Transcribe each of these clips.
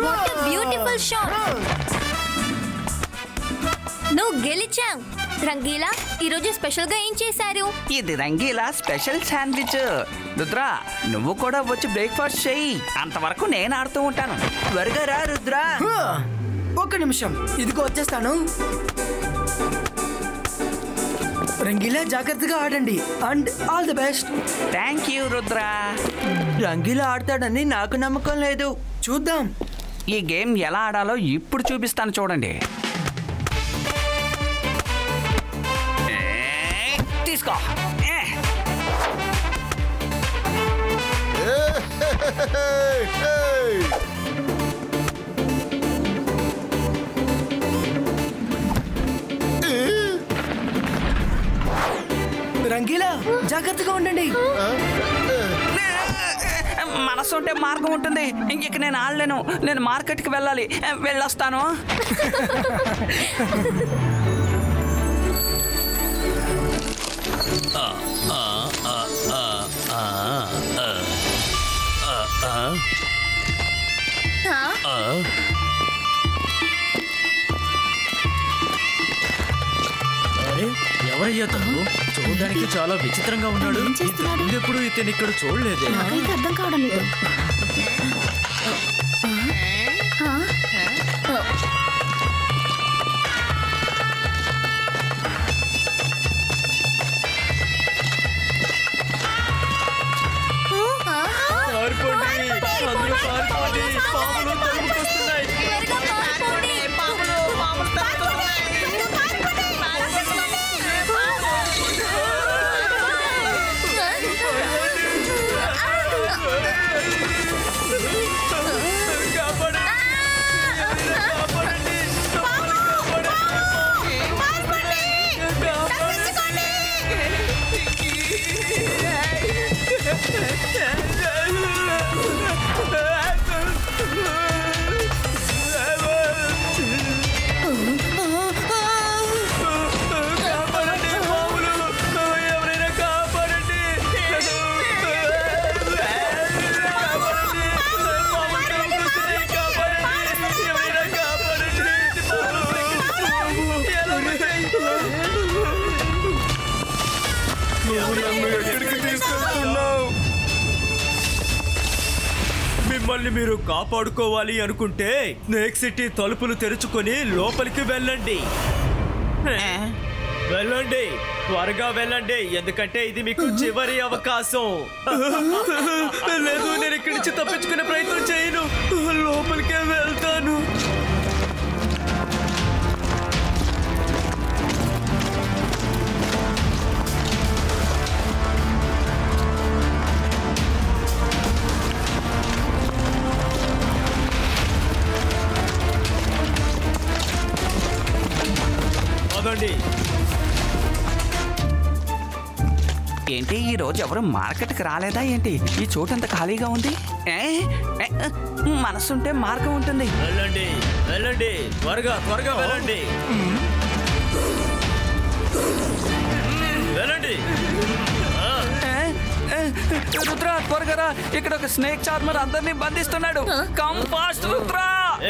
What a beautiful shot. నువ్వు గెలిచావు. రంగీలా, ఈరోజు స్పెషల్ గా ఏం చేశారు? ఇది రంగీలా స్పెషల్ శాండ్విచ్. రుద్ర, నువ్వు కూడా వచ్చి బ్రేక్ఫాస్ట్ చెయ్యి. అంతవరకు నేను ఆడుతూ ఉంటాను. త్వరగా రా రుద్ర. ఒక్క నిమిషం, ఇదిగో వచ్చేస్తాను. రంగీలా, జాగ్రత్తగా ఆడండి and all the best. Thank you Rudra. Rangeela ఆడతాడని నాకు నమ్మకం లేదు. చూద్దాం. ఈ గేమ్ ఎలా ఆడాలో ఇప్పుడు చూపిస్తాను చూడండి. తీసుకో. రంగీలా, జాగ్రత్తగా ఉండండి. మనసు ఉంటే మార్గం ఉంటుంది. ఇంక నేను ఆడలేను. నేను మార్కెట్కి వెళ్ళాలి. వెళ్ళొస్తాను. ఎవరయ్యా తను? చూడడానికి చాలా విచిత్రంగా ఉన్నాడు. ఎప్పుడు ఇతను ఇక్కడ చూడలేదు. అర్థం కావడం లేదు. మిమ్మల్ని మీరు కాపాడుకోవాలి అనుకుంటే స్నేక్ సిటీ తలుపులు తెరుచుకొని లోపలికి వెళ్ళండి. వెళ్ళండి, త్వరగా వెళ్ళండి, ఎందుకంటే ఇది మీకు చివరి అవకాశం. లేదు, నేను ఇక్కడి నుంచి తప్పించుకునే ప్రయత్నం చేయను. లోపలికే వెళ్తాను. ఏంటి ఈ రోజు ఎవరు మార్కెట్కి రాలేదా ఏంటి? ఈ చోటు అంత ఖాళీగా ఉంది. మనసుంటే మార్గం ఉంటుంది. వెళ్ళండి, వెళ్ళండి, త్వరగా త్వరగా వెళ్ళండి. వెళ్ళండి. రుద్ర, త్వరగా రా. ఇక్కడ ఒక స్నేక్ చార్మర్ అందరినీ బంధిస్తున్నాడు. Come fast Rudra.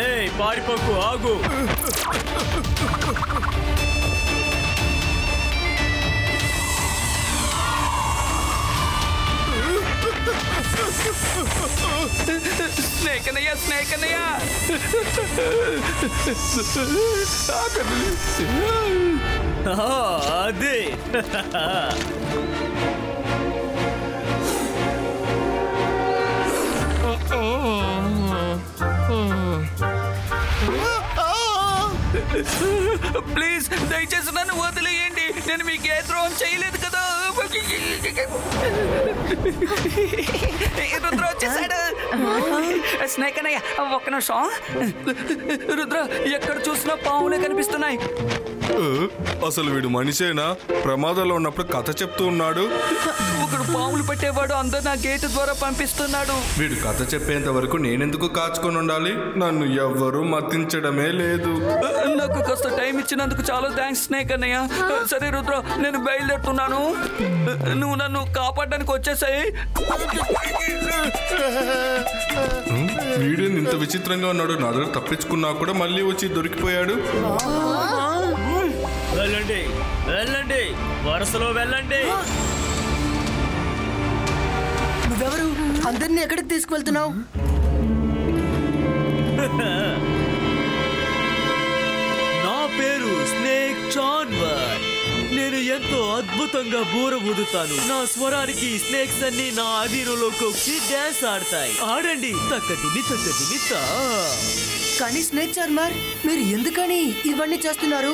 ఏయ్, పారిపోకు, ఆగు. స్నేక్ అన్నయ్య, స్నేక్ అన్నయ్య. అదే ప్లీజ్, దయచేసి నన్ను వదిలేయండి. నేను మీకు ఏ ద్రోహం చేయలేదు కదా. రుద్ర వచ్చేసాడు. స్నేక్ అన్నయ్య, ఒక్క నిమిషం. రుద్ర, ఎక్కడ చూసినా పావులే కనిపిస్తున్నాయి. అసలు వీడు మనిషేనా? ప్రమాదంలో ఉన్నప్పుడు కథ చెప్తూ ఉన్నాడు. ఒకడు పాములు పట్టేవాడు అందరు నా గేటు ద్వారా పంపిస్తున్నాడు. వీడు కథ చెప్పేంత వరకు నేనెందుకు కాచుకొని ఉండాలి? నన్ను ఎవ్వరూ మతించడమే లేదు. నాకు కాస్త టైం ఇచ్చినందుకు చాలా థ్యాంక్స్ స్నేక్ అన్నయ్య. సరే రుద్ర, నేను బయలుదేరుతున్నాను. నువ్వు నన్ను కాపాడడానికి వచ్చేసాయి. వీడేంది ఇంత విచిత్రంగా ఉన్నాడు? నా దగ్గర తప్పించుకున్నా కూడా మళ్ళీ వచ్చి దొరికిపోయాడు. వెళ్ళండి వెళ్ళండి, వరుసలో వెళ్ళండి. నువ్వెవరు? అందరినీ ఎక్కడికి తీసుకువెళ్తున్నావు? నా పేరు స్నేక్ చాన్వర్. నేను ఎంతో అద్భుతంగా బూర ఊదుతాను. నా స్వరానికి స్నేక్స్ అన్ని నా అధీనంలోకి వచ్చి డాన్స్ ఆడతాయి. ఆడండి తక్కదిమి తక్కదిమితా. కానీ స్నేక్ చార్మర్, మీరు ఎందుకని ఇవన్నీ చేస్తున్నారు?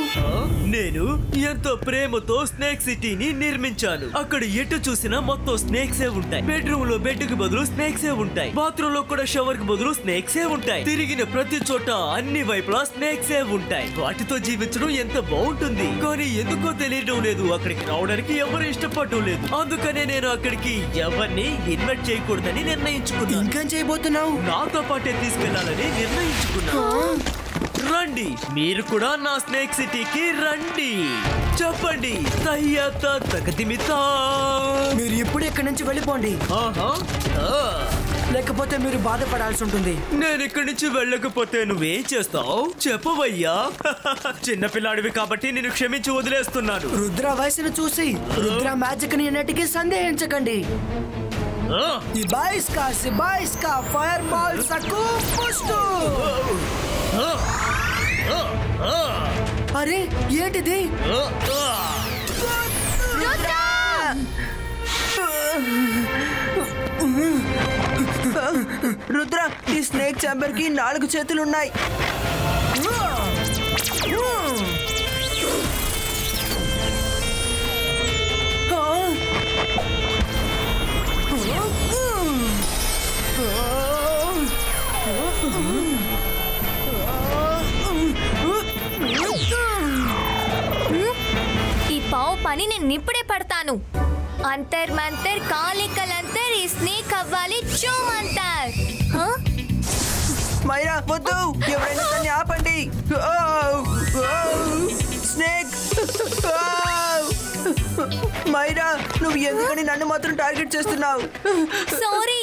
నేను ఎంతో ప్రేమతో స్నేక్ సిటీని నిర్మించాను. అక్కడ ఎటు చూసినా మొత్తం స్నేక్సే ఉంటాయి. బెడ్రూమ్ లో బెడ్ కి బదులు స్నేక్సే ఉంటాయి. బాత్రూమ్ లో కూడా షవర్ కి బదులు స్నేక్సే ఉంటాయి. తిరిగిన ప్రతి చోట అన్ని వైపులా స్నేక్సే ఉంటాయి. వాటితో జీవించడం ఎంత బాగుంటుంది. కానీ ఎందుకో తెలియడం లేదు, అక్కడికి రావడానికి ఎవరు ఇష్టపడటం లేదు. అందుకనే నేను అక్కడికి ఎవరిని ఇన్వైట్ చేయకూడదని నిర్ణయించుకున్నాను. ఇంకేం చేయబోతున్నావు? నాతో పాటే తీసుకెళ్లాలని నిర్ణయించుకున్నాను. రండి, మీరు కూడా నా స్నేక్ సిటీకి రండి. చెప్పండి తయ్యాత తగతిమితా. మీరు ఇప్పుడు ఇక్కడి నుంచి వెళ్ళిపోండి, లేకపోతే మీరు బాధపడాల్సి ఉంటుంది. నేను ఇక్కడి నుంచి వెళ్ళకపోతే నువ్వేం చేస్తావు చెప్పవయ్యా? చిన్నపిల్లాడివి కాబట్టి నేను క్షమించి వదిలేస్తున్నాను. రుద్ర వయసును చూసి రుద్ర మ్యాజిక్ ని ఎన్నటికీ సందేహించకండి. సిబాయిస్కా ఫైర్ బాల్ సకు పుష్టు. అరే ఏంటిది? రుద్ర, ఈ స్నేక్ చాంబర్ కి 4 చేతులున్నాయి. ఈ పావు పని నేను ఇప్పుడే పడతాను. అంతర్ మంతర్ కాలికలంతర్ ఈ స్నేక్ అవ్వాలి చూమంతర్. మైరా వద్దు, ఎవరైనా దాన్ని ఆపండి. స్నేక్, మైరా నువ్వు ఎందుకని నన్ను మాత్రం టార్గెట్ చేస్తున్నావు? సారీ.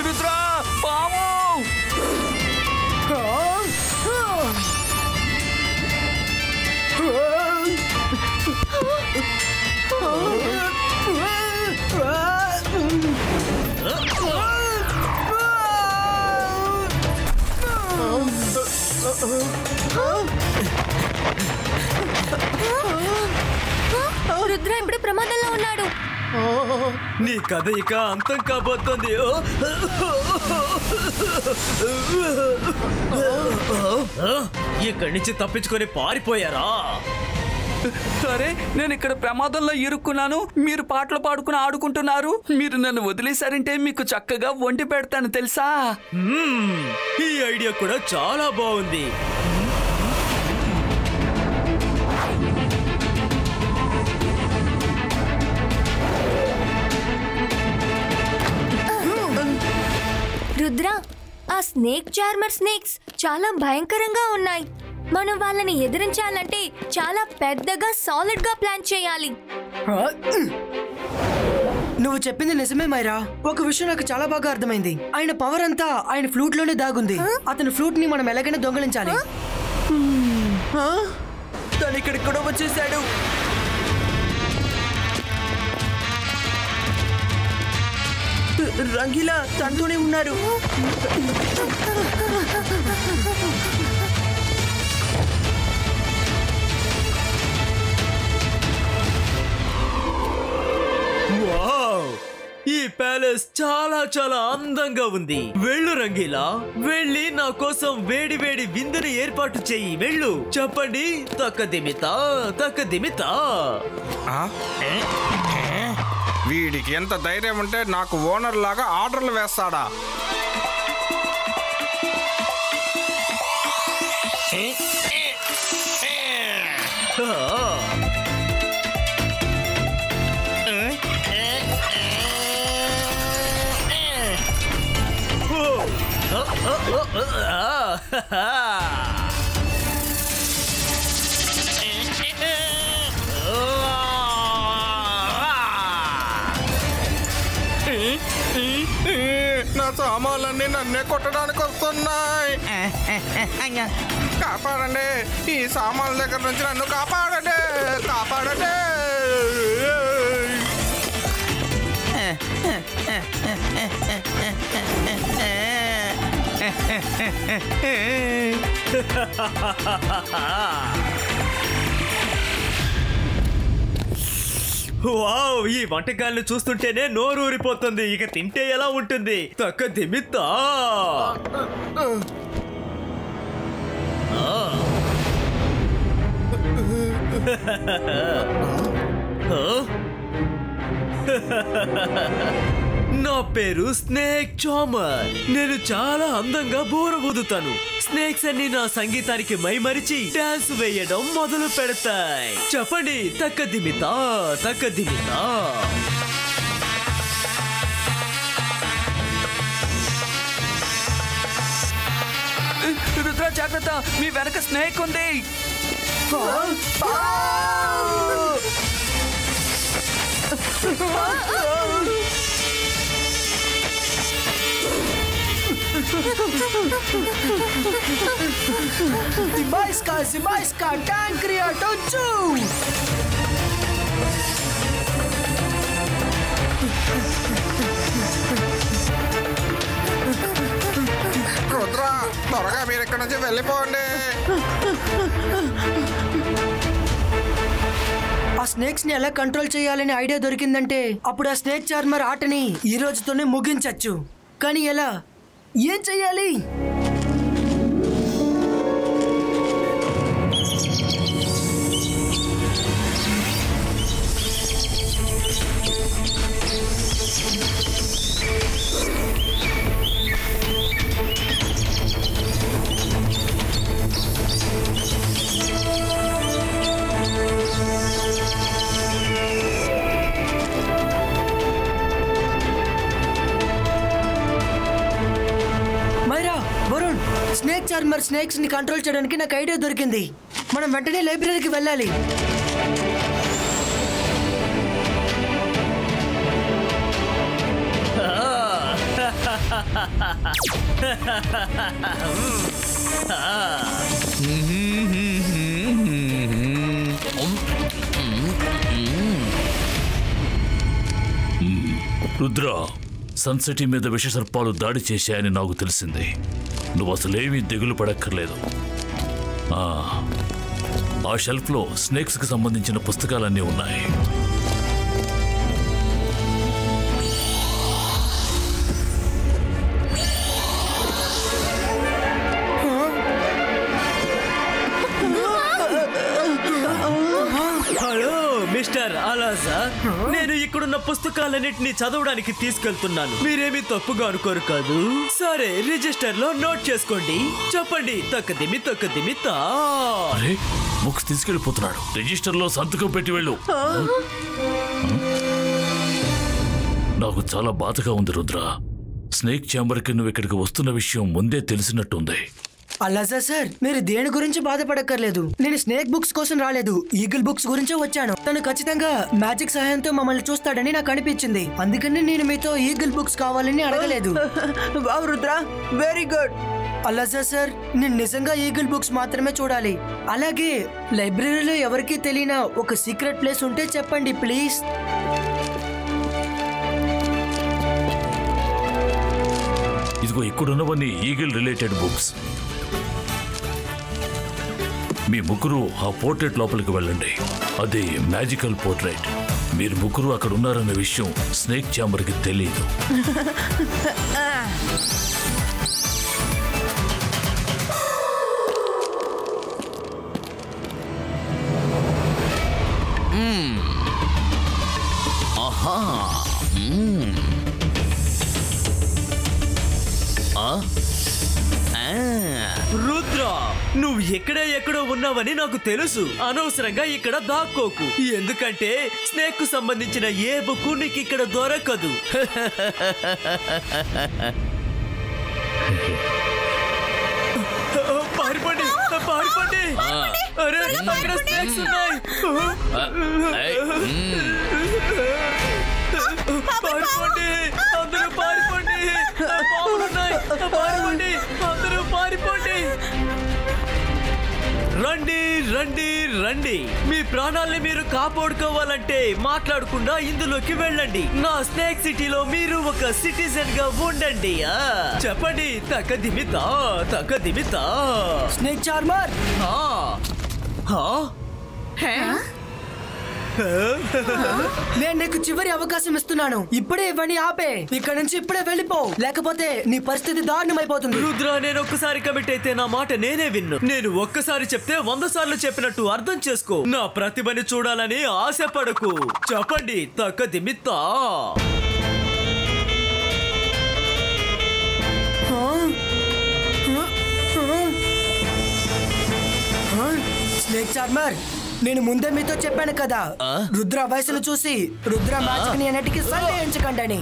రుద్ర, పాము! రుద్ర ఇప్పుడు ప్రమాదంలో ఉన్నాడు. నీ కథ ఇక అంతం కాబోతుంది. ఇక్కడి నుంచి తప్పించుకొని పారిపోయారా? సరే, నేను ఇక్కడ ప్రమాదంలో ఇరుక్కున్నాను. మీరు పాటలు పాడుకుని ఆడుకుంటున్నారు. మీరు నన్ను వదిలేశారంటే మీకు చక్కగా వండి పెడతాను తెలుసా? ఈ ఐడియా కూడా చాలా బాగుంది. రుద్ర, ఆ స్నేక్ చార్మర్ స్నేక్స్ చాలా భయంకరంగా ఉన్నాయి. మనం వాళ్ళని ఎదిరించాలంటే చాలా పెద్దగా సాలిడ్ గా ప్లాన్ చేయాలి. నువ్వు చెప్పింది నిజమే మైరా. ఒక విషయం నాకు చాలా బాగా అర్థమైంది. ఆయన పవర్ అంతా ఆయన ఫ్లూట్ లోనే దాగుంది. అతని ఫ్లూట్ ని మనం ఎలాగైనా దొంగలించాలి. తను ఇక్కడికి కూడా వచ్చేసాడు. రంగీలా తనతోనే ఉన్నారు. ప్యాలెస్ చాలా చాలా అందంగా ఉంది. వెళ్ళు రంగీలా, వెళ్ళి నా కోసం వేడి వేడి విందుని ఏర్పాటు చెయ్యి. వెళ్ళు. చెప్పండి తక్కదిమితా తక్కదిమితా. వీడికి ఎంత ధైర్యం ఉంటే నాకు ఓనర్ లాగా ఆర్డర్లు వేస్తాడా? నా సామాన్లన్నీ నన్నే కొట్టడానికి వస్తున్నాయి. కాపాడండి, ఈ సామాన్ల దగ్గర నుంచి నన్ను కాపాడండి, కాపాడండి. వావ్, ఈ వంటకాలను చూస్తుంటేనే నోరు ఊరిపోతుంది. ఇక తింటే ఎలా ఉంటుంది? తక్కదిమితా. నా పేరు స్నేక్ చామర్. నేను చాలా అందంగా బోరబోదుతాను. స్నేక్స్ అన్ని నా సంగీతానికి మైమరిచి డాన్స్ వేయడం మొదలు పెడతాయి. చెప్పండి తక్కదిమితా తక్కదిమితా. రుద్ర జాగ్రత్త, మీ వెనక స్నేక్ ఉంది. Zimaiska, Tankria, Tonchu! రుద్ర, త్వరగా మీరు ఇక్కడ నుంచి వెళ్ళిపోండి. ఆ స్నేక్స్ ని ఎలా కంట్రోల్ చేయాలని ఐడియా దొరికిందంటే అప్పుడు ఆ స్నేక్ చార్మర్ ఆటని ఈ రోజుతోనే ముగించచ్చు. కానీ ఎలా? ఏం చెయ్యాలి? స్నేక్ చార్మర్ స్నేక్స్ ని కంట్రోల్ చేయడానికి నాకు ఐడియా దొరికింది. మనం వెంటనే లైబ్రరీకి వెళ్ళాలి. రుద్ర, సన్సిటీ మీద విషసర్పాలు దాడి చేశాయని నాకు తెలిసింది. నువ్వు అసలేమీ దిగులు పడక్కర్లేదు. ఆ షెల్ఫ్లో స్నేక్స్కి సంబంధించిన పుస్తకాలన్నీ ఉన్నాయి. హలో మిస్టర్ అలాజా, నేను ఇక్కడున్న పుస్తకాలన్నింటినీ చదవడానికి తీసుకెళ్తున్నాను. మీరేమీ తప్పుగా అనుకోరు కాదు? సరే, రిజిస్టర్ లో నోట్ చేసుకోండి. చెప్పండి తక్కదిమి తక్కదిమితా. అరే, బుక్స్ తీసుకెళ్ళిపోతున్నాడు. రిజిస్టర్ లో సంతకం పెట్టి వెళ్ళు. నాకు చాలా బాధగా ఉంది రుద్ర. స్నేక్ ఛాంబర్కి నువ్వు ఇక్కడికి వస్తున్న విషయం ముందే తెలిసినట్టుంది. అలాజా సార్, మీరు దేని గురించి బాధపడక్కర్లేదు. నేను స్నేక్ బుక్స్ కోసం రాలేదు, ఈగిల్ బుక్స్ గురించే వచ్చాను. తను ఖచ్చితంగా మ్యాజిక్ సహాయంతో మమ్మల్ని చూస్తాడని నాకు అనిపించింది. అందుకని నేను మీతో ఈగిల్ బుక్స్ కావాలని అడగలేదు. Wow Rudra, very good. అలాజా సార్, నేను నిజంగా ఈగిల్ బుక్స్ మాత్రమే చూడాలి. అలాగే లైబ్రరీలో ఎవరికీ తెలియని ఒక సీక్రెట్ ప్లేస్ ఉంటే చెప్పండి ప్లీజ్. ఇదిగో ఇక్కడున్నవన్నీ ఈగిల్ రిలేటెడ్ బుక్స్. మీ ముగ్గురు ఆ పోర్ట్రేట్ లోపలికి వెళ్ళండి. అది మ్యాజికల్ పోర్ట్రేట్. మీరు ముగ్గురు అక్కడ ఉన్నారన్న విషయం స్నేక్ ఛాంబర్కి తెలియదు. ఆహా. రుద్ర, నువ్వు ఎక్కడో ఉన్నావని నాకు తెలుసు. అనవసరంగా ఇక్కడ దాక్కోకు, ఎందుకంటే స్నేక్ కు సంబంధించిన ఏ బుక్ నీకు ఇక్కడ దొరకదు. పారిపోండి, పారిపోండి. అరే, అక్కడ స్నేక్స్ ఉన్నాయి. పారిపోండి, అందరూ పారిపోండి. పావులున్నాయి, పారిపోండి, అందరూ పారిపోండి. రండి రండి రండి, మీ ప్రాణాల్ని మీరు కాపాడుకోవాలంటే మాట్లాడకుండా ఇందులోకి వెళ్ళండి. నా స్నేక్ సిటీలో మీరు ఒక సిటిజన్ గా ఉండండి. చెప్పండి, తక్కదిమితా తక్కదిమితా. స్నేక్ చార్మర్, నేను నీకు చివరి అవకాశం ఇస్తున్నాను. ఇప్పుడే ఇవన్నీ ఆపే, ఇక్కడ నుంచి ఇప్పుడే వెళ్ళిపో, లేకపోతే నీ పరిస్థితి దారుణమైపోతుంది. రుద్ర, నేను ఒక్కసారి కమిట్ అయితే నా మాట నేనే విన్ను. నేను ఒక్కసారి చెప్తే 100 సార్లు చెప్పినట్టు అర్థం చేసుకో. నా ప్రతిభని చూడాలని ఆశపడకు. చెప్పండి, తక్కదిమితా. స్నేక్ చార్మర్, నేను ముందే మీతో చెప్పాను కదా, రుద్ర వయసును చూసి రుద్ర మ్యాజిక్ ని అన్నిటికీ సందేహించకండి అని.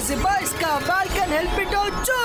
Zibaiska, Bal can help it out too!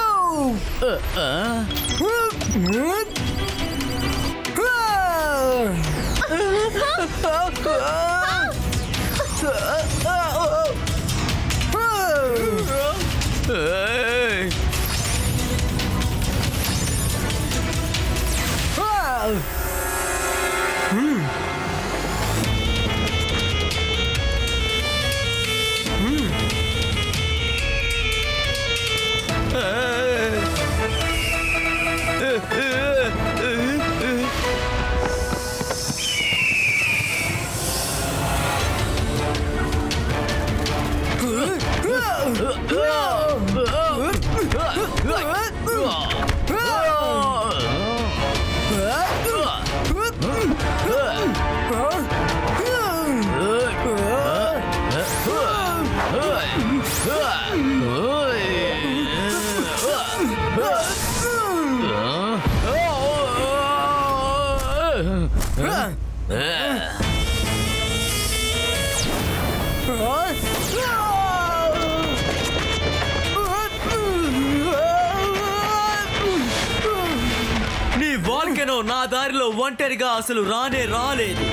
అతను నా దారిలో ఒంటరిగా అసలు రానే రాలేదు.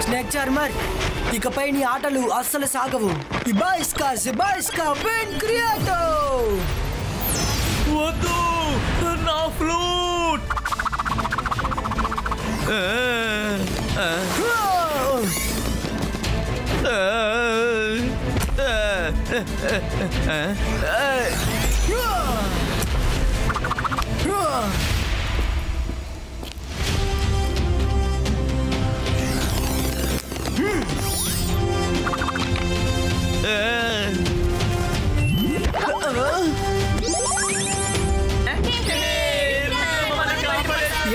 స్నేక్ చార్మర్, ఇకపై నీ ఆటలు అస్సలు సాగవు. ఇబాయిస్కా పెన్ క్రియేటో. వద్దు, నా ఫ్లూట్.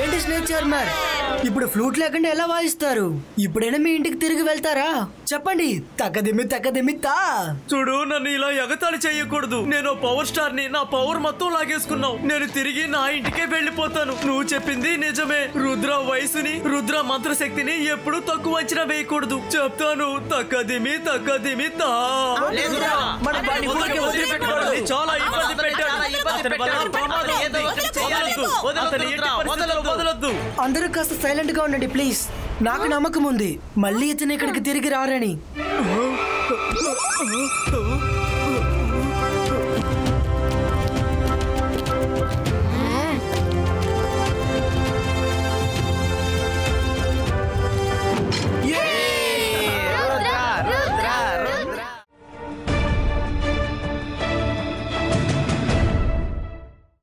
ఏంటి స్నేక్ చార్మర్, ఇప్పుడు ఫ్లూట్ లేకుండా ఎలా వాయిస్తారు? ఇప్పుడైనా మీ ఇంటికి తిరిగి వెళ్తారా? చెప్పండి. తక్కదిమ్మి తా. చూడు, నన్ను ఇలా ఎగతాళి చేయకూడదు. నేను పవర్ స్టార్ ని, నా పవర్ మొత్తం లాగేసుకున్నావు. నేను తిరిగి నా ఇంటికే వెళ్ళిపోతాను. నువ్వు చెప్పింది నిజమే. రుద్ర వయసుని, రుద్ర మంత్రశక్తిని ఎప్పుడు తక్కువ అంచనా వేయకూడదు. చెప్తాను. తక్కదిమి తా. చాలా ఇబ్బంది పెట్టాడు. వదలొద్దు. అందరూ కాస్త సైలెంట్ గా ఉండండి ప్లీజ్. నాకు నమ్మకం ఉంది మళ్ళీ ఇతను ఇక్కడికి తిరిగి రారని.